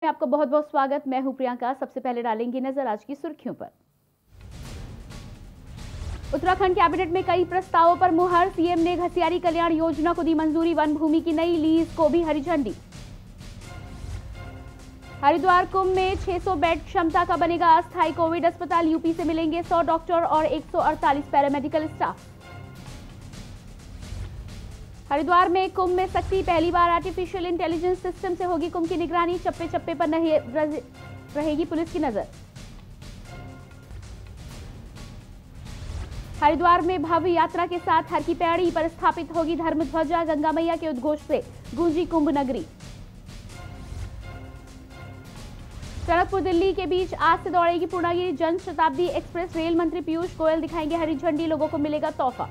आपका बहुत बहुत स्वागत। मैं हूं प्रियंका। सबसे पहले डालेंगे नजर आज की सुर्खियों पर। उत्तराखंड कैबिनेट में कई प्रस्तावों पर मुहर। सीएम ने घसियारी कल्याण योजना को दी मंजूरी। वन भूमि की नई लीज को भी हरी झंडी। हरिद्वार कुंभ में 600 बेड क्षमता का बनेगा अस्थायी कोविड अस्पताल। यूपी से मिलेंगे 100 डॉक्टर और 148 पैरामेडिकल स्टाफ। हरिद्वार में कुंभ में सख्ती। पहली बार आर्टिफिशियल इंटेलिजेंस सिस्टम से होगी कुंभ की निगरानी। चप्पे चप्पे पर रहेगी पुलिस की नजर। हरिद्वार में भव्य यात्रा के साथ हर की पैड़ी पर स्थापित होगी धर्म ध्वजा। गंगा मैया के उद्घोष से गूंजी कुंभ नगरी। टनकपुर दिल्ली के बीच आज से दौड़ेगी पूर्णागिरि जन शताब्दी एक्सप्रेस। रेल मंत्री पीयूष गोयल दिखाएंगे हरी झंडी। लोगों को मिलेगा तोहफा।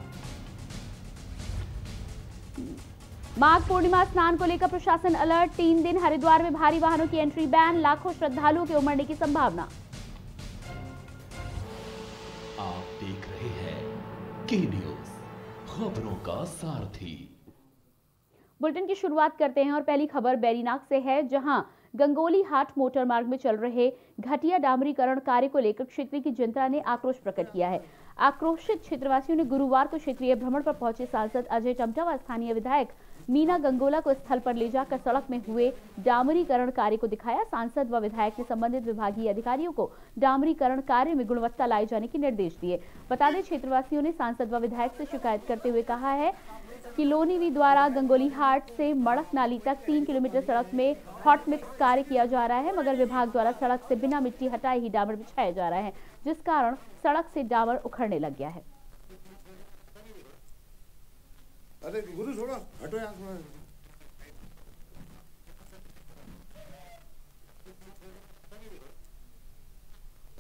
माघ पूर्णिमा स्नान को लेकर प्रशासन अलर्ट। 3 दिन हरिद्वार में भारी वाहनों की एंट्री बैन। लाखों श्रद्धालुओं के उमड़ने की संभावना। आप देख रहे हैं की न्यूज, खबरों का सारथी। बुलेटिन की शुरुआत करते हैं और पहली खबर बैरीनाग से है, जहां गंगोली हाट मोटर मार्ग में चल रहे घटिया डामरीकरण कार्य को लेकर क्षेत्र की जनता ने आक्रोश प्रकट किया है। आक्रोशित क्षेत्रवासियों ने गुरुवार को क्षेत्रीय भ्रमण पर पहुंचे सांसद अजय टमटा व स्थानीय विधायक मीना गंगोला को स्थल पर ले जाकर सड़क में हुए डामरीकरण कार्य को दिखाया। सांसद व विधायक ने संबंधित विभागीय अधिकारियों को डामरीकरण कार्य में गुणवत्ता लाए जाने के निर्देश दिए। बता दें, क्षेत्रवासियों ने सांसद व विधायक से शिकायत करते हुए कहा है कि लोनीवी द्वारा गंगोली हाट से मड़क नाली तक 3 किलोमीटर सड़क में हॉट मिक्स कार्य किया जा रहा है, मगर विभाग द्वारा सड़क से बिना मिट्टी हटाए ही डामर बिछाया जा रहा है, जिस कारण सड़क से डामर उखड़ने लग गया है। अरे गुरु छोड़ो, हटो यहाँ से।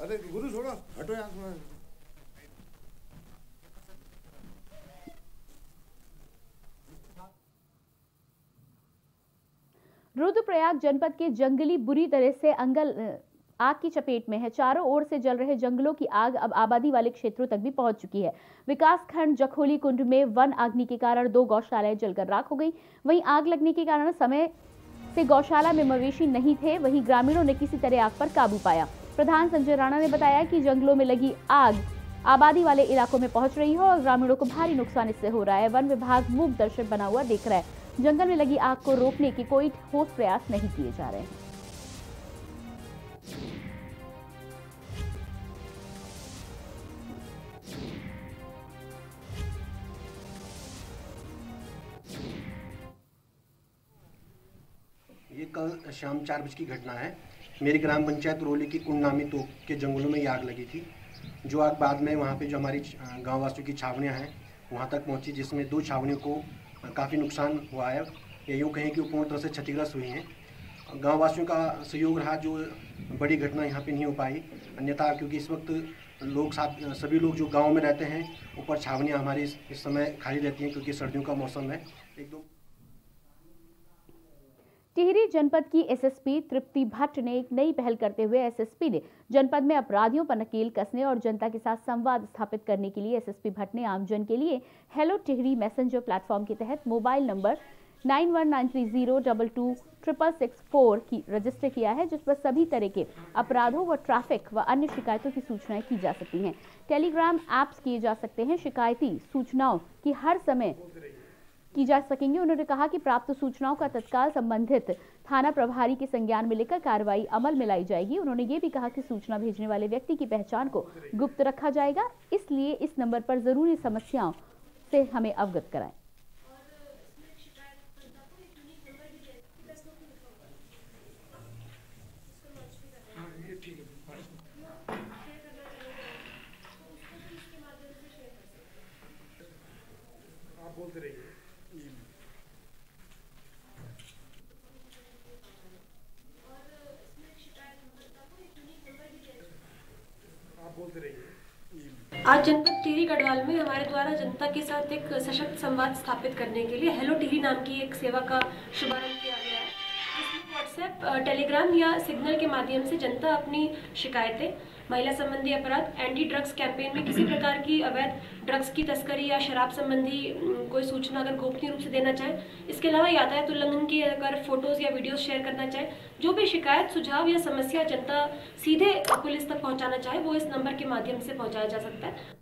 अरे गुरु छोड़ो, हटो यहाँ से। रुद्रप्रयाग जनपद के जंगली बुरी तरह से आग की चपेट में है। चारों ओर से जल रहे जंगलों की आग अब आबादी वाले क्षेत्रों तक भी पहुंच चुकी है। विकासखंड जखोली कुंड में वन अग्नि के कारण 2 गौशालाएं जलकर राख हो गई। वहीं आग लगने के कारण समय से गौशाला में मवेशी नहीं थे। वहीं ग्रामीणों ने किसी तरह आग पर काबू पाया। प्रधान संजय राणा ने बताया कि जंगलों में लगी आग आबादी वाले इलाकों में पहुंच रही है और ग्रामीणों को भारी नुकसान इससे हो रहा है। वन विभाग मूक दर्शक बना हुआ दिख रहा है। जंगल में लगी आग को रोकने के कोई ठोस प्रयास नहीं किए जा रहे हैं। ये कल शाम 4 बजे की घटना है। मेरी ग्राम पंचायत रोली की कुंडनामी तोक के जंगलों में ये आग लगी थी, जो आग बाद में वहाँ पे जो हमारी गाँव वासियों की छावनियाँ हैं वहाँ तक पहुँची, जिसमें 2 छावनियों को काफ़ी नुकसान हुआ है। ये यूँ कहें कि वो पूर्ण तरह से क्षतिग्रस्त हुई हैं। गाँव वासियों का सहयोग रहा, जो बड़ी घटना यहाँ पे नहीं हो पाई। अन्यथा क्योंकि इस वक्त सभी लोग जो गाँव में रहते हैं, ऊपर छावनियाँ हमारी इस समय खाली रहती हैं क्योंकि सर्दियों का मौसम है। टिहरी जनपद की एसएसपी तृप्ति भट्ट ने एक नई पहल करते हुए एसएसपी ने जनपद में अपराधियों पर नकेल कसने और जनता के साथ संवाद स्थापित करने के लिए एसएसपी भट्ट ने आमजन के लिए हेलो टिहरी मैसेंजर प्लेटफॉर्म के तहत मोबाइल नंबर 9193022664 की रजिस्टर किया है, जिस पर सभी तरह के अपराधों व ट्रैफिक व अन्य शिकायतों की सूचनाएं की जा सकती हैं। टेलीग्राम ऐप्स किए जा सकते हैं। शिकायती सूचनाओं की हर समय की जा सकेंगी। उन्होंने कहा कि प्राप्त सूचनाओं का तत्काल संबंधित थाना प्रभारी के संज्ञान में लेकर कार्रवाई अमल में लाई जाएगी। उन्होंने ये भी कहा कि सूचना भेजने वाले व्यक्ति की पहचान को गुप्त रखा जाएगा, इसलिए इस नंबर पर जरूरी समस्याओं से हमें अवगत कराएं। बोलते रहिए। आज जनपद टिहरी गढ़वाल में हमारे द्वारा जनता के साथ एक सशक्त संवाद स्थापित करने के लिए हेलो टिहरी नाम की एक सेवा का शुभारंभ किया गया है, जिसमें व्हाट्सएप टेलीग्राम या सिग्नल के माध्यम से जनता अपनी शिकायतें, महिला संबंधी अपराध, एंटी ड्रग्स कैंपेन में किसी प्रकार की अवैध ड्रग्स की तस्करी या शराब संबंधी कोई सूचना अगर गोपनीय रूप से देना चाहे, इसके अलावा यातायात उल्लंघन की अगर फोटोज या वीडियोस शेयर करना चाहे, जो भी शिकायत, सुझाव या समस्या जनता सीधे पुलिस तक पहुंचाना चाहे, वो इस नंबर के माध्यम से पहुंचाया जा सकता है।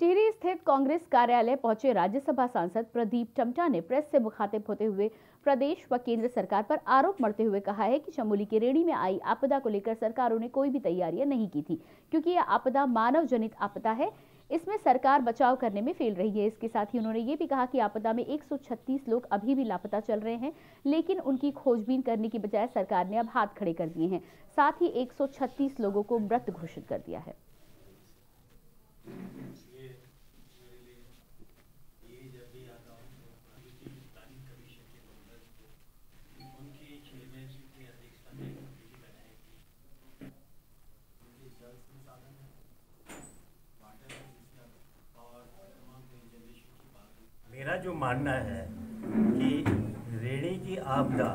टिहरी स्थित कांग्रेस कार्यालय पहुंचे राज्यसभा सांसद प्रदीप टमटा ने प्रेस से मुखातिब होते हुए प्रदेश व केंद्र सरकार पर आरोप मढ़ते हुए कहा है कि चमोली के रेणी में आई आपदा को लेकर सरकारों ने कोई भी तैयारियां नहीं की थी, क्योंकि यह आपदा मानव जनित आपदा है। इसमें सरकार बचाव करने में फेल रही है। इसके साथ ही उन्होंने ये भी कहा कि आपदा में 136 लोग अभी भी लापता चल रहे हैं, लेकिन उनकी खोजबीन करने की बजाय सरकार ने अब हाथ खड़े कर दिए हैं। साथ ही 136 लोगों को मृत घोषित कर दिया है। मेरा जो मानना है कि रेणी की आपदा,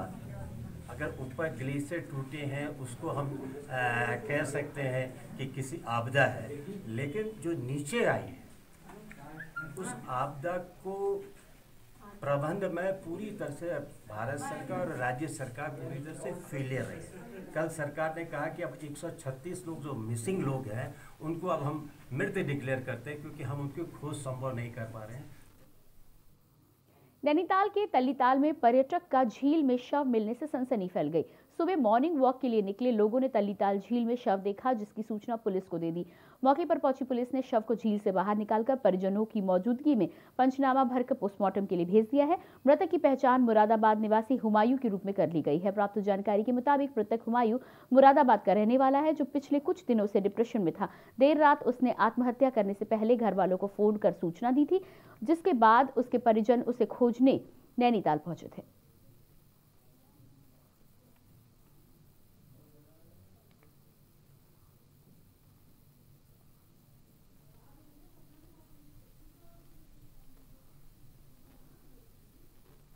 अगर ऊपर ग्लेशियर टूटे हैं उसको हम कह सकते हैं कि किसी आपदा है, लेकिन जो नीचे आई है उस आपदा को प्रबंध में पूरी तरह से भारत सरकार और राज्य सरकार पूरी तरह से फेलियर रही है। कल सरकार ने कहा कि अब 136 लोग जो मिसिंग लोग हैं उनको अब हम मृत डिक्लेयर करते हैं, क्योंकि हम उनकी खोज संभव नहीं कर पा रहे हैं। नैनीताल के तल्लीताल में पर्यटक का झील में शव मिलने से सनसनी फैल गई। सुबह मॉर्निंग वॉक के लिए निकले लोगों ने तल्लीताल झील में शव देखा, जिसकी सूचना पुलिस को दे दी। मौके पर पहुंची पुलिस ने शव को झील से बाहर निकालकर परिजनों की मौजूदगी में पंचनामा भरकर पोस्टमार्टम के लिए भेज दिया है। मृतक की पहचान मुरादाबाद निवासी हुमायूं के रूप में कर ली गई है। प्राप्त जानकारी के मुताबिक मृतक हुमायूं मुरादाबाद का रहने वाला है, जो पिछले कुछ दिनों से डिप्रेशन में था। देर रात उसने आत्महत्या करने से पहले घर वालों को फोन कर सूचना दी थी, जिसके बाद उसके परिजन उसे खोजने नैनीताल पहुंचे थे।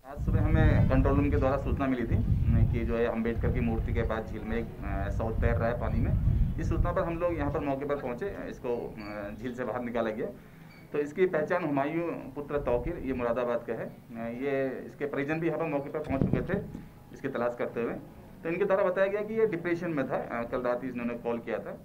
आज सुबह हमें कंट्रोल रूम के द्वारा सूचना मिली थी कि जो है अम्बेडकर की मूर्ति के पास झील में एक शव तैर रहा है पानी में। इस सूचना पर हम लोग यहाँ पर मौके पर पहुँचे, इसको झील से बाहर निकाला गया। तो इसकी पहचान हुमायूं पुत्र तौकीर, ये मुरादाबाद का है। ये इसके परिजन भी यहाँ पर मौके पर पहुँच चुके थे इसकी तलाश करते हुए। तो इनके द्वारा बताया गया कि ये डिप्रेशन में था। कल रात ही इन्होंने कॉल किया था।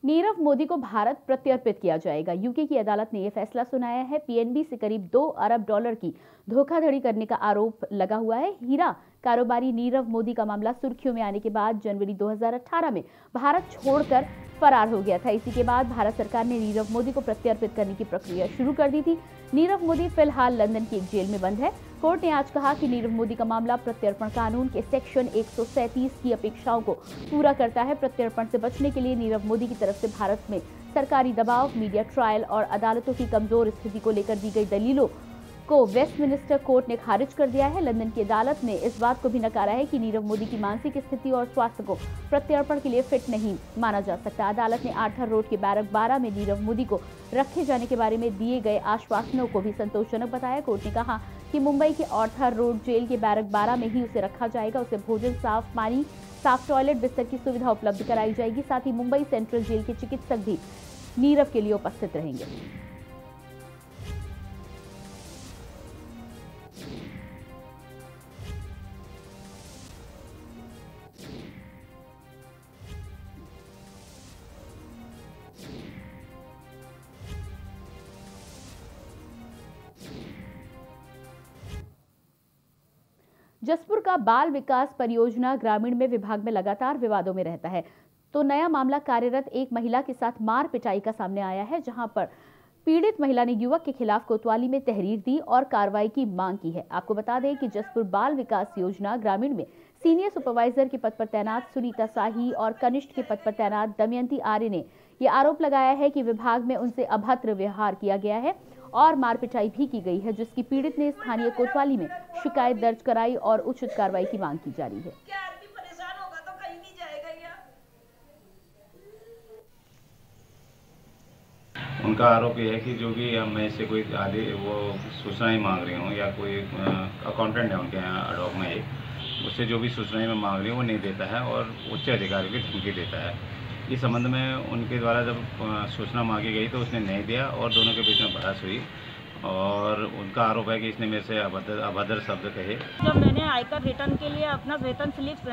नीरव मोदी को भारत प्रत्यर्पित किया जाएगा। यूके की अदालत ने यह फैसला सुनाया है। पीएनबी से करीब $2 अरब की धोखाधड़ी करने का आरोप लगा हुआ है। हीरा कारोबारी नीरव मोदी का मामला सुर्खियों में आने के बाद जनवरी 2018 में भारत छोड़कर फरार हो गया था। इसी के बाद भारत सरकार ने नीरव मोदी को प्रत्यर्पित करने की प्रक्रिया शुरू कर दी थी। नीरव मोदी फिलहाल लंदन की एक जेल में बंद है। कोर्ट ने आज कहा कि नीरव मोदी का मामला प्रत्यर्पण कानून के सेक्शन 137 की अपेक्षाओं को पूरा करता है। प्रत्यर्पण से बचने के लिए नीरव मोदी की तरफ से भारत में सरकारी दबाव, मीडिया ट्रायल और अदालतों की कमजोर स्थिति को लेकर दी गई दलीलों को वेस्टमिनिस्टर कोर्ट ने खारिज कर दिया है। लंदन की अदालत ने इस बात को भी नकारा है कि नीरव मोदी की मानसिक स्थिति और स्वास्थ्य को प्रत्यर्पण के लिए फिट नहीं माना जा सकता। अदालत ने आर्थर रोड के बैरक 12 में नीरव मोदी को रखे जाने के बारे में दिए गए आश्वासनों को भी संतोषजनक बताया। कोर्ट ने कहा कि मुंबई के आर्थर रोड जेल के बैरक 12 में ही उसे रखा जाएगा। उसे भोजन, साफ पानी, साफ टॉयलेट, बिस्तर की सुविधा उपलब्ध कराई जाएगी। साथ ही मुंबई सेंट्रल जेल के चिकित्सक भी नीरव के लिए उपस्थित रहेंगे। जसपुर का बाल विकास परियोजना ग्रामीण में विभाग में लगातार विवादों में रहता है। तो नया मामला कार्यरत एक महिला के साथ मार पिटाई का सामने आया है, जहां पर पीड़ित महिला ने युवक के खिलाफ कोतवाली में तहरीर दी और कार्रवाई की मांग की है। आपको बता दें कि जसपुर बाल विकास योजना ग्रामीण में सीनियर सुपरवाइजर के पद पर तैनात सुनीता शाही और कनिष्ठ के पद पर तैनात दमयंती आर्य ने यह आरोप लगाया है कि विभाग में उनसे अभद्र व्यवहार किया गया है और मार पिटाई भी की गई है, जिसकी पीड़ित ने स्थानीय कोतवाली में शिकायत दर्ज कराई और उचित कार्रवाई की मांग की जा रही है। क्या आदमी परेशान होगा तो कहीं नहीं जाएगा। उनका आरोप ये है कि जो भी मैं इससे कोई आदि वो सूचनाएं मांग रही हूँ या कोई अकाउंटेंट है उनके यहाँ अडॉक में एक, उससे जो भी सूचनाएं मैं मांग रही हूँ वो नहीं देता है और उच्च अधिकारियों की धमकी देता है। इस संबंध में उनके द्वारा जब सूचना मांगी गई तो उसने नहीं दिया और दोनों के बीच में बहस हुई और उनका आरोप है कि इसने मेरे से अभद्र शब्द कहे। जब मैंने आयकर रिटर्न के लिए अपना वेतन स्लिप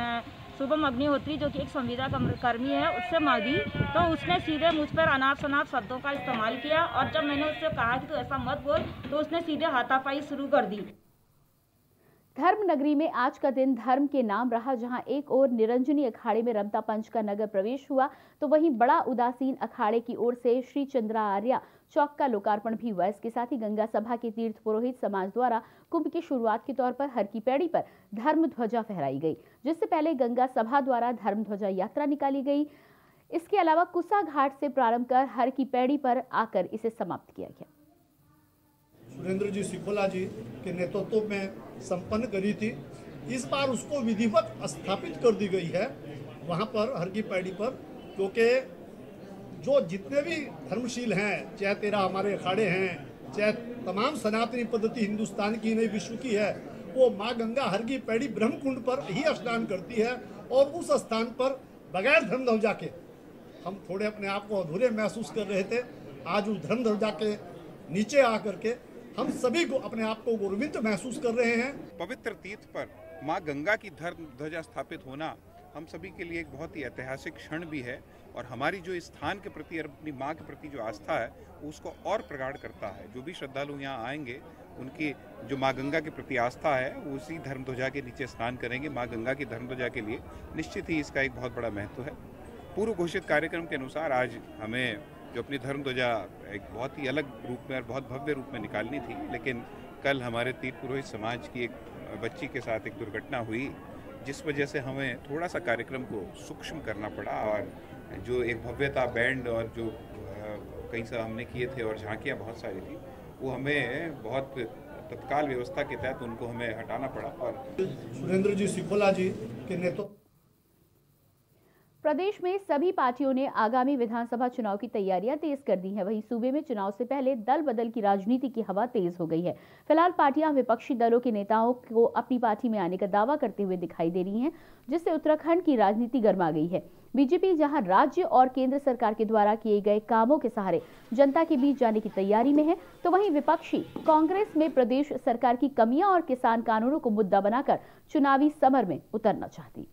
शुभम अग्निहोत्री जो कि एक संविदा कर्मी है उससे मांगी तो उसने सीधे मुझ पर अनाप शनाप शब्दों का इस्तेमाल किया और जब मैंने उससे कहा कि तू ऐसा मत बोल तो उसने सीधे हाथापाई शुरू कर दी। धर्म नगरी में आज का दिन धर्म के नाम रहा, जहां एक ओर निरंजनी अखाड़े में रमता पंच का नगर प्रवेश हुआ तो वहीं बड़ा उदासीन अखाड़े की ओर से श्री चंद्रार्या चौक का लोकार्पण भी हुआ। इसके साथ ही गंगा सभा के तीर्थ पुरोहित समाज द्वारा कुंभ की शुरुआत के तौर पर हर की पैड़ी पर धर्म ध्वजा फहराई गई, जिससे पहले गंगा सभा द्वारा धर्म ध्वजा यात्रा निकाली गई। इसके अलावा कुसा घाट से प्रारंभ कर हर की पैड़ी पर आकर इसे समाप्त किया गया। सुरेंद्र जी सिखोला जी के नेतृत्व में संपन्न करी थी। इस बार उसको विधिवत स्थापित कर दी गई है वहाँ पर हर की पैड़ी पर, क्योंकि जो जितने भी धर्मशील हैं, चाहे 13 हमारे अखाड़े हैं, चाहे तमाम सनातनी पद्धति हिंदुस्तान की नहीं विश्व की है, वो माँ गंगा हर की पैड़ी ब्रह्मकुंड पर ही स्नान करती है और उस स्थान पर बगैर धर्म ध्वजा के हम थोड़े अपने आप को अधूरे महसूस कर रहे थे। आज उस धर्म ध्वजा के नीचे आकर के हम सभी को अपने आप को गौरवित महसूस कर रहे हैं। पवित्र तीर्थ पर माँ गंगा की धर्म ध्वजा स्थापित होना हम सभी के लिए एक बहुत ही ऐतिहासिक क्षण भी है और हमारी जो इस स्थान के प्रति और अपनी माँ के प्रति जो आस्था है उसको और प्रगाढ़ करता है। जो भी श्रद्धालु यहाँ आएंगे उनकी जो माँ गंगा के प्रति आस्था है उसी धर्म ध्वजा के नीचे स्नान करेंगे। माँ गंगा की धर्म ध्वजा के लिए निश्चित ही इसका एक बहुत बड़ा महत्व है। पूर्व घोषित कार्यक्रम के अनुसार आज हमें जो अपनी धर्म ध्वजा एक बहुत ही अलग रूप में और बहुत भव्य रूप में निकालनी थी, लेकिन कल हमारे तीर्थ पुरोहित समाज की एक बच्ची के साथ एक दुर्घटना हुई जिस वजह से हमें थोड़ा सा कार्यक्रम को सूक्ष्म करना पड़ा और जो एक भव्यता बैंड और जो कई सा हमने किए थे और झांकियाँ बहुत सारी थी वो हमें बहुत तत्काल व्यवस्था के तहत उनको हमें हटाना पड़ा। और सुरेंद्र जी सिखोला जी के नेतृत्व प्रदेश में सभी पार्टियों ने आगामी विधानसभा चुनाव की तैयारियां तेज कर दी हैं। वहीं सूबे में चुनाव से पहले दल बदल की राजनीति की हवा तेज हो गई है। फिलहाल पार्टियां विपक्षी दलों के नेताओं को अपनी पार्टी में आने का दावा करते हुए दिखाई दे रही हैं, जिससे उत्तराखंड की राजनीति गर्मा गई है। बीजेपी जहां राज्य और केंद्र सरकार के द्वारा किए गए कामों के सहारे जनता के बीच जाने की तैयारी में है, तो वहीं विपक्षी कांग्रेस में प्रदेश सरकार की कमियां और किसान कानूनों को मुद्दा बनाकर चुनावी समर में उतरना चाहती।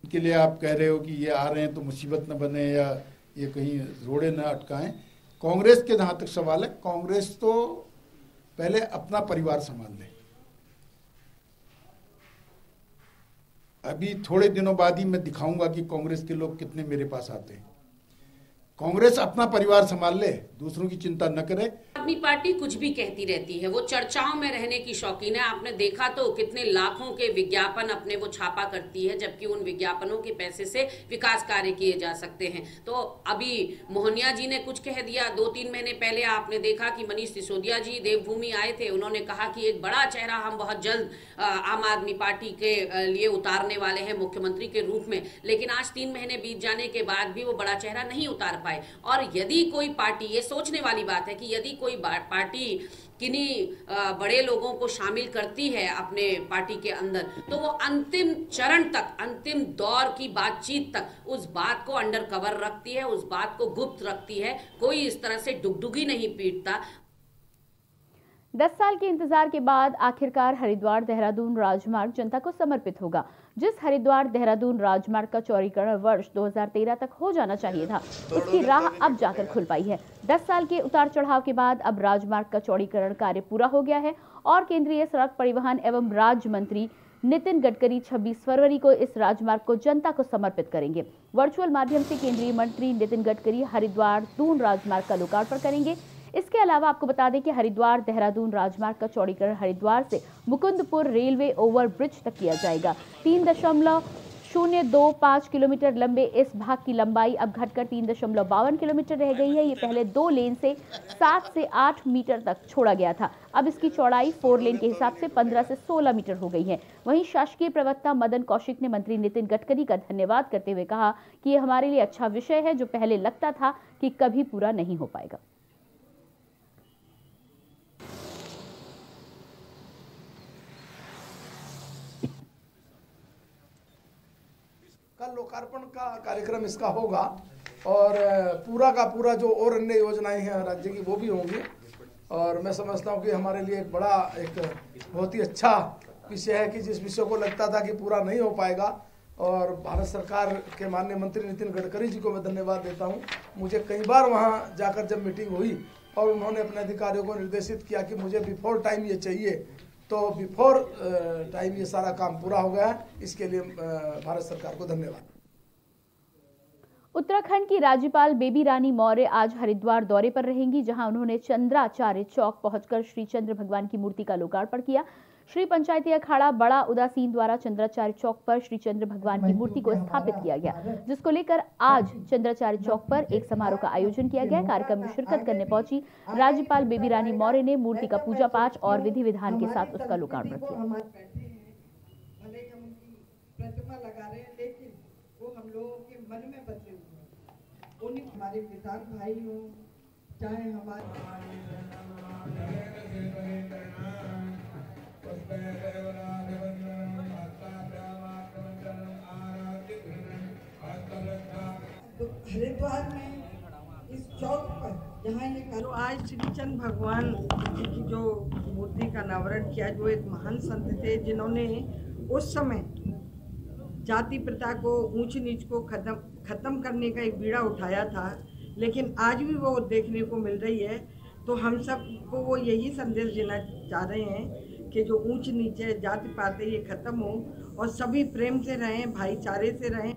के लिए आप कह रहे हो कि ये आ रहे हैं तो मुसीबत न बने या ये कहीं रोड़े न अटकाएं। कांग्रेस के जहाँ तक सवाल है, कांग्रेस तो पहले अपना परिवार संभाल ले। अभी थोड़े दिनों बाद ही मैं दिखाऊंगा कि कांग्रेस के लोग कितने मेरे पास आते हैं। कांग्रेस अपना परिवार संभाल ले, दूसरों की चिंता न करे। अपनी पार्टी कुछ भी कहती रहती है, वो चर्चाओं में रहने की शौकीन है। आपने देखा तो कितने लाखों के विज्ञापन अपने वो छापा करती है, जबकि उन विज्ञापनों के पैसे से विकास कार्य किए जा सकते हैं। तो अभी मोहनिया जी ने कुछ कह दिया। 2-3 महीने पहले आपने देखा कि मनीष सिसोदिया जी देवभूमि आए थे, उन्होंने कहा कि एक बड़ा चेहरा हम बहुत जल्द आम आदमी पार्टी के लिए उतारने वाले हैं मुख्यमंत्री के रूप में। लेकिन आज 3 महीने बीत जाने के बाद भी वो बड़ा चेहरा नहीं उतार पाए। और यदि कोई पार्टी, ये सोचने वाली बात है कि यदि कोई पार्टी किन्हीं बड़े लोगों को शामिल करती है अपने पार्टी के अंदर, तो वो अंतिम चरण तक, अंतिम दौर की बातचीत तक उस बात को अंडर कवर रखती है, उस बात को गुप्त रखती है। कोई इस तरह से डुगडुगी नहीं पीटता। 10 साल के इंतजार के बाद आखिरकार हरिद्वार देहरादून राजमार्ग जनता को समर्पित होगा। जिस हरिद्वार देहरादून राजमार्ग का चौड़ीकरण वर्ष 2013 तक हो जाना चाहिए था, उसकी राह अब जाकर खुल पाई है। 10 साल के उतार चढ़ाव के बाद अब राजमार्ग का चौड़ीकरण कार्य पूरा हो गया है और केंद्रीय सड़क परिवहन एवं राज्य मंत्री नितिन गडकरी 26 फरवरी को इस राजमार्ग को जनता को समर्पित करेंगे। वर्चुअल माध्यम से केंद्रीय मंत्री नितिन गडकरी हरिद्वार दून राजमार्ग का लोकार्पण करेंगे। इसके अलावा आपको बता दें कि हरिद्वार देहरादून राजमार्ग का चौड़ीकरण हरिद्वार से मुकुंदपुर रेलवे ओवर ब्रिज तक किया जाएगा। 3.025 किलोमीटर लंबे इस भाग की लंबाई अब घटकर 3.52 किलोमीटर रह गई है। ये पहले 2 लेन से 7 से 8 मीटर तक छोड़ा गया था। अब इसकी चौड़ाई 4 लेन के हिसाब से 15 से 16 मीटर हो गई है। वहीं शासकीय प्रवक्ता मदन कौशिक ने मंत्री नितिन गडकरी का धन्यवाद करते हुए कहा कि ये हमारे लिए अच्छा विषय है जो पहले लगता था कि कभी पूरा नहीं हो पाएगा। कल लोकार्पण का कार्यक्रम इसका होगा और पूरा का पूरा जो और अन्य योजनाएं हैं राज्य की वो भी होंगी और मैं समझता हूं कि हमारे लिए एक बड़ा बहुत ही अच्छा विषय है कि जिस विषय को लगता था कि पूरा नहीं हो पाएगा और भारत सरकार के माननीय मंत्री नितिन गडकरी जी को मैं धन्यवाद देता हूं। मुझे कई बार वहां जाकर जब मीटिंग हुई और उन्होंने अपने अधिकारियों को निर्देशित किया कि मुझे बिफोर टाइम ये चाहिए, तो बिफोर टाइम ये सारा काम पूरा हो गया है। इसके लिए भारत सरकार को धन्यवाद। उत्तराखंड की राज्यपाल बेबी रानी मौर्य आज हरिद्वार दौरे पर रहेंगी, जहां उन्होंने चंद्राचार्य चौक पहुंचकर श्री चंद्र भगवान की मूर्ति का लोकार्पण किया। श्री पंचायती अखाड़ा बड़ा उदासीन द्वारा चंद्राचार्य चौक पर श्री चंद्र भगवान की मूर्ति को स्थापित किया गया, जिसको लेकर आज चंद्राचार्य चौक पर एक समारोह का आयोजन किया गया। कार्यक्रम में शिरकत करने पहुंची राज्यपाल बेबी रानी मौर्य ने मूर्ति का पूजा पाठ और विधि विधान के साथ उसका लोकार्पण किया। प्रतिमा लगा रहे हैं लेकिन वो हम लोगों के मन में बसे हुए हैं। उन्हीं हमारे किसान भाई हो चाहे हमारे हरिद्वार में इस चौक पर जहाँ ये तो आज श्री चंद्र भगवान जी की जो मूर्ति का अनावरण किया, जो एक महान संत थे जिन्होंने उस समय जाति प्रथा को ऊंच नीच को खत्म करने का एक बीड़ा उठाया था, लेकिन आज भी वो देखने को मिल रही है। तो हम सब को वो यही संदेश देना चाह रहे हैं कि जो ऊंच नीच है, जाति पात ये खत्म हो और सभी प्रेम से रहें, भाईचारे से रहें।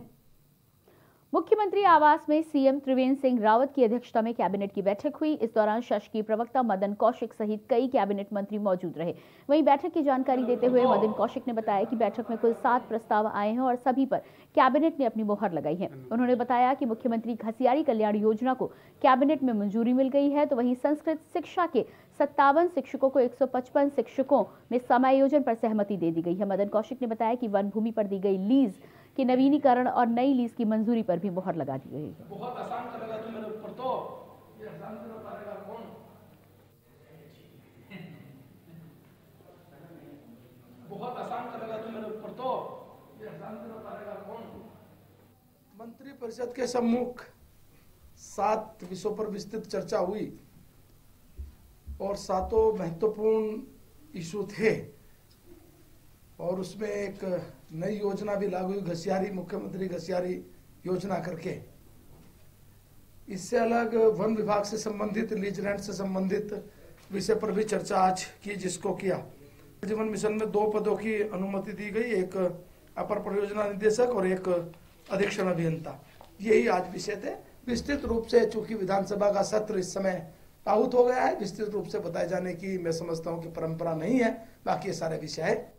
मुख्यमंत्री आवास में सीएम त्रिवेंद्र सिंह रावत की अध्यक्षता में कैबिनेट की बैठक हुई। इस दौरान शासकीय प्रवक्ता मदन कौशिक सहित कई कैबिनेट मंत्री मौजूद रहे। वहीं बैठक की जानकारी देते हुए मदन कौशिक ने बताया कि बैठक में कुल 7 प्रस्ताव आए हैं और सभी पर कैबिनेट ने अपनी मोहर लगाई है। उन्होंने बताया कि मुख्यमंत्री घसियारी कल्याण योजना को कैबिनेट में मंजूरी मिल गई है, तो वहीं संस्कृत शिक्षा के 57 शिक्षकों को 155 शिक्षकों में समायोजन पर सहमति दे दी गई है। मदन कौशिक ने बताया कि वन भूमि पर दी गई लीज के नवीनीकरण और नई लीज की मंजूरी पर भी मोहर लगा दी गई है। बहुत आसान करेगा तो मेरे ऊपर, तो ये आसान कर पाएगा कौन? बहुत आसान करेगा तो मेरे ऊपर, तो ये आसान कर पाएगा कौन? मंत्री परिषद के सम्मुख 7 विषयों पर विस्तृत चर्चा हुई और 7 महत्वपूर्ण इशू थे और उसमें एक नई योजना भी लागू हुई, घसियारी मुख्यमंत्री घसियारी योजना करके। इससे अलग वन विभाग से संबंधित, लीज लैंड से संबंधित विषय पर भी चर्चा आज की, जिसको किया। जीवन मिशन में 2 पदों की अनुमति दी गई, एक अपर परियोजना निदेशक और एक अधीक्षण अभियंता। यही आज विषय थे। विस्तृत रूप से चूंकि विधानसभा का सत्र इस समय आहूत हो गया है, विस्तृत रूप से बताए जाने की मैं समझता हूं कि परंपरा नहीं है। बाकी ये सारे विषय है।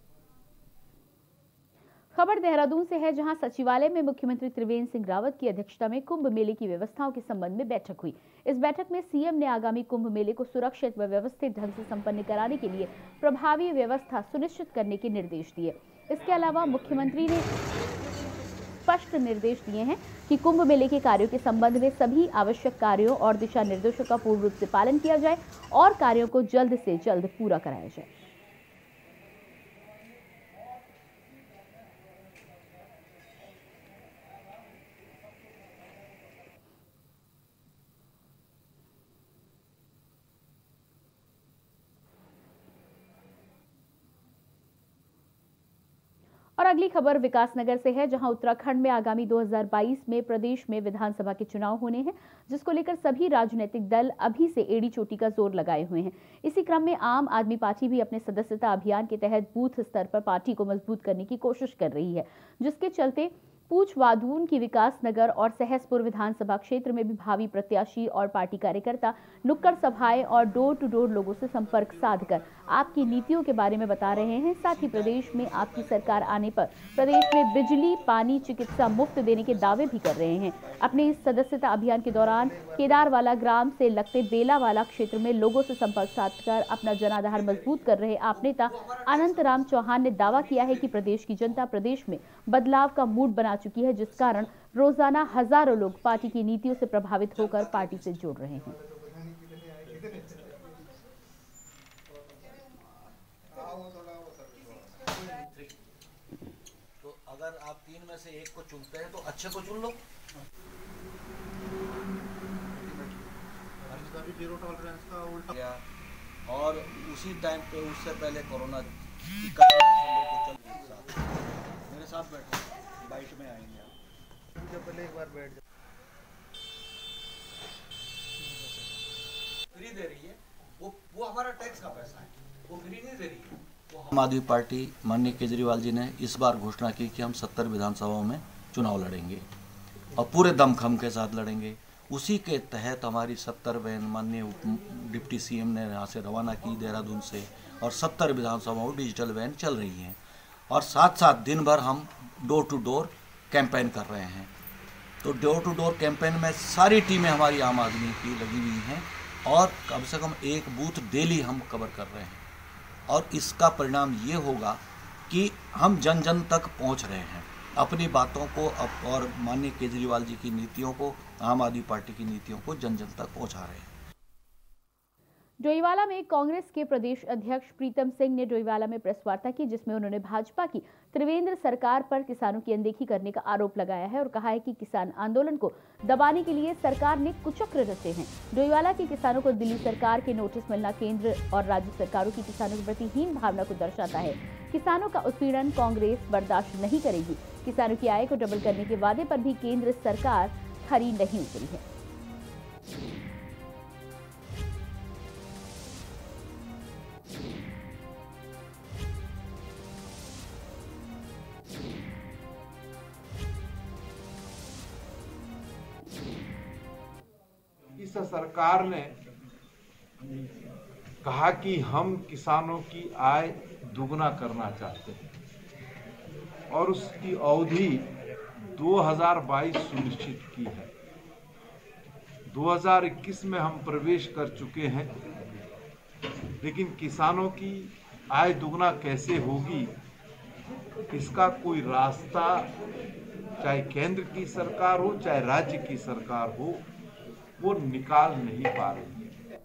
खबर देहरादून से है, जहां सचिवालय में मुख्यमंत्री त्रिवेंद्र सिंह रावत की अध्यक्षता में कुंभ मेले की व्यवस्थाओं के संबंध में बैठक हुई। इस बैठक में सीएम ने आगामी कुंभ मेले को सुरक्षित व व्यवस्थित ढंग से संपन्न कराने के लिए प्रभावी व्यवस्था सुनिश्चित करने के निर्देश दिए। इसके अलावा मुख्यमंत्री ने स्पष्ट निर्देश दिए हैं कि कुंभ मेले के कार्यों के संबंध में सभी आवश्यक कार्यों और दिशा निर्देशों का पूर्ण रूप से पालन किया जाए और कार्यों को जल्द से जल्द पूरा कराया जाए। और अगली खबर विकासनगर से है, जहां उत्तराखंड में आगामी 2022 में प्रदेश में विधानसभा के चुनाव होने हैं, जिसको लेकर सभी राजनीतिक दल अभी से एड़ी चोटी का जोर लगाए हुए हैं। इसी क्रम में आम आदमी पार्टी भी अपने सदस्यता अभियान के तहत बूथ स्तर पर पार्टी को मजबूत करने की कोशिश कर रही है, जिसके चलते पूछ वाधून की विकासनगर और सहसपुर विधानसभा क्षेत्र में भी भावी प्रत्याशी और पार्टी कार्यकर्ता नुक्कड़ सभाएं और डोर टू डोर लोगों से संपर्क साधकर आपकी नीतियों के बारे में बता रहे हैं। साथ ही प्रदेश में आपकी सरकार आने पर प्रदेश में बिजली, पानी, चिकित्सा मुफ्त देने के दावे भी कर रहे हैं। अपने इस सदस्यता अभियान के दौरान केदारवाला ग्राम से लगते बेलावाला क्षेत्र में लोगों से संपर्क साधकर अपना जनाधार मजबूत कर रहे आप नेता अनंत राम चौहान ने दावा किया है कि प्रदेश की जनता प्रदेश में बदलाव का मूड बना चुकी है, जिस कारण रोजाना हजारों लोग पार्टी की नीतियों से प्रभावित होकर पार्टी से जुड़ रहे हैं। तो अगर आप 3 में से एक को चुनते हैं तो अच्छे को चुन लो। जीरो टॉलरेंस का उल्टा और उसी टाइम पे उससे पहले कोरोना 31 दिसंबर को चल मेरे साथ बैठो, बाइट में आएंगे आप जब पहले एक बार बैठ जाओ। फ्री दे रही है वो हमारा टैक्स का पैसा है, वो फ्री नहीं दे रही है। आम आदमी पार्टी माननीय केजरीवाल जी ने इस बार घोषणा की कि हम 70 विधानसभाओं में चुनाव लड़ेंगे और पूरे दमखम के साथ लड़ेंगे। उसी के तहत हमारी 70 वैन माननीय डिप्टी सीएम ने यहाँ से रवाना की देहरादून से और 70 विधानसभाओं डिजिटल वैन चल रही हैं और साथ साथ दिन भर हम डोर टू डोर कैंपेन कर रहे हैं। तो डोर टू डोर कैंपेन में सारी टीमें हमारी आम आदमी की लगी हुई हैं और कम से कम एक बूथ डेली हम कवर कर रहे हैं और इसका परिणाम ये होगा कि हम जन जन तक पहुंच रहे हैं अपनी बातों को और माननीय केजरीवाल जी की नीतियों को, आम आदमी पार्टी की नीतियों को जन जन तक पहुंचा रहे हैं। डोईवाला में कांग्रेस के प्रदेश अध्यक्ष प्रीतम सिंह ने डोईवाला में प्रेस वार्ता की, जिसमें उन्होंने भाजपा की त्रिवेंद्र सरकार पर किसानों की अनदेखी करने का आरोप लगाया है और कहा है कि किसान आंदोलन को दबाने के लिए सरकार ने कुचक्र रचे हैं। डोईवाला के किसानों को दिल्ली सरकार के नोटिस मिलना केंद्र और राज्य सरकारों की किसानों के प्रति हीन भावना को दर्शाता है। किसानों का उत्पीड़न कांग्रेस बर्दाश्त नहीं करेगी। किसानों की आय को डबल करने के वादे पर भी केंद्र सरकार खरी नहीं उतरी है। इस सरकार ने कहा कि हम किसानों की आय दुगना करना चाहते हैं और उसकी अवधि 2022 सुनिश्चित की है। 2021 में हम प्रवेश कर चुके हैं, लेकिन किसानों की आय दुगना कैसे होगी इसका कोई रास्ता चाहे केंद्र की सरकार हो चाहे राज्य की सरकार हो वो निकाल नहीं पा रही है।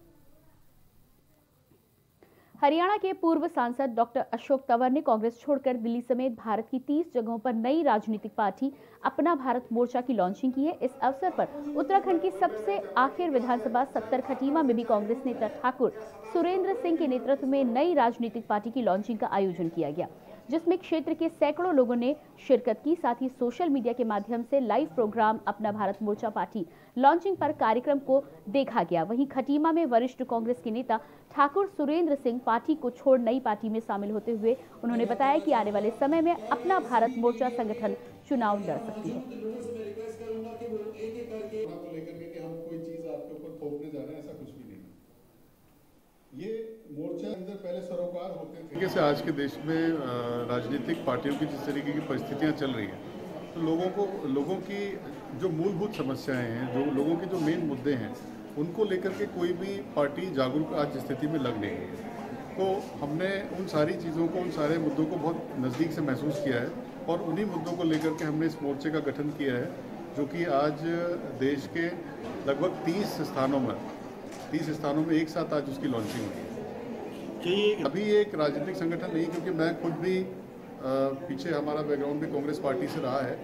हरियाणा के पूर्व सांसद डॉक्टर अशोक तंवर ने कांग्रेस छोड़कर दिल्ली समेत भारत की 30 जगहों पर नई राजनीतिक पार्टी अपना भारत मोर्चा की लॉन्चिंग की है। इस अवसर पर उत्तराखंड की सबसे आखिर विधानसभा 70 खटीमा में भी कांग्रेस नेता ठाकुर सुरेंद्र सिंह के नेतृत्व में नई राजनीतिक पार्टी की लॉन्चिंग का आयोजन किया गया, जिसमें क्षेत्र के सैकड़ों लोगों ने शिरकत की। साथ ही सोशल मीडिया के माध्यम से लाइव प्रोग्राम अपना भारत मोर्चा पार्टी लॉन्चिंग पर कार्यक्रम को देखा गया। वहीं खटीमा में वरिष्ठ कांग्रेस के नेता ठाकुर सुरेंद्र सिंह पार्टी को छोड़ नई पार्टी में शामिल होते हुए उन्होंने बताया कि आने वाले समय में अपना भारत मोर्चा संगठन चुनाव लड़ सकती है। ये मोर्चा अंदर पहले सरोकार होते थे। जैसे आज के देश में राजनीतिक पार्टियों की जिस तरीके की परिस्थितियां चल रही हैं, तो लोगों की जो मूलभूत समस्याएं हैं, जो लोगों के जो मेन मुद्दे हैं, उनको लेकर के कोई भी पार्टी जागरूक आज स्थिति में लग नहीं रही है। तो हमने उन सारी चीज़ों को, उन सारे मुद्दों को बहुत नज़दीक से महसूस किया है और उन्हीं मुद्दों को लेकर के हमने इस मोर्चे का गठन किया है, जो कि आज देश के लगभग 30 स्थानों में एक साथ आज उसकी लॉन्चिंग हुई है। अभी एक राजनीतिक संगठन नहीं, क्योंकि मैं खुद भी पीछे हमारा बैकग्राउंड भी कांग्रेस पार्टी से रहा है।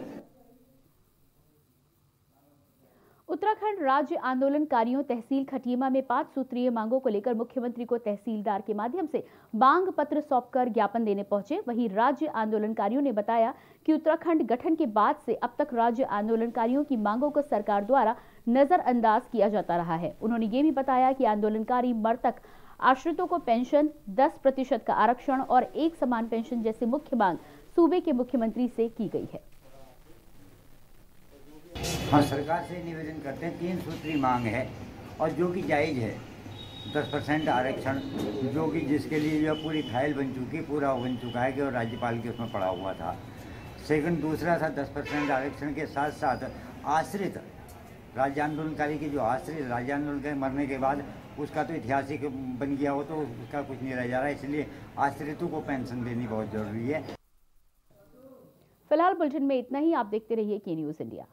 उत्तराखंड राज्य आंदोलनकारियों तहसील खटीमा में 5 सूत्रीय मांगों को लेकर मुख्यमंत्री को तहसीलदार के माध्यम से मांग पत्र सौंपकर ज्ञापन देने पहुंचे। वहीं राज्य आंदोलनकारियों ने बताया कि उत्तराखंड गठन के बाद से अब तक राज्य आंदोलनकारियों की मांगों को सरकार द्वारा नजरअंदाज किया जाता रहा है। उन्होंने ये भी बताया कि आंदोलनकारी मृतक आश्रितों को पेंशन, 10% का आरक्षण और एक समान पेंशन जैसी मुख्य मांग सूबे के मुख्यमंत्री से की गई है। हाँ, सरकार से निवेदन करते हैं 3 सूत्री मांग है और जो कि जायज़ है 10% आरक्षण, जो कि जिसके लिए जो पूरी फाइल बन चुकी, पूरा बन चुका है कि और राज्यपाल के उसमें पड़ा हुआ था। सेकंड दूसरा था 10% आरक्षण के साथ साथ आश्रित राज्य आंदोलनकारी की जो आश्रित राज्य आंदोलन के मरने के बाद उसका तो ऐतिहासिक बन गया हो तो उसका कुछ नहीं रह जा रहा है, इसलिए आश्रितों को पेंशन देनी बहुत जरूरी है। फिलहाल बुलेटिन में इतना ही। आप देखते रहिए के न्यूज़ इंडिया।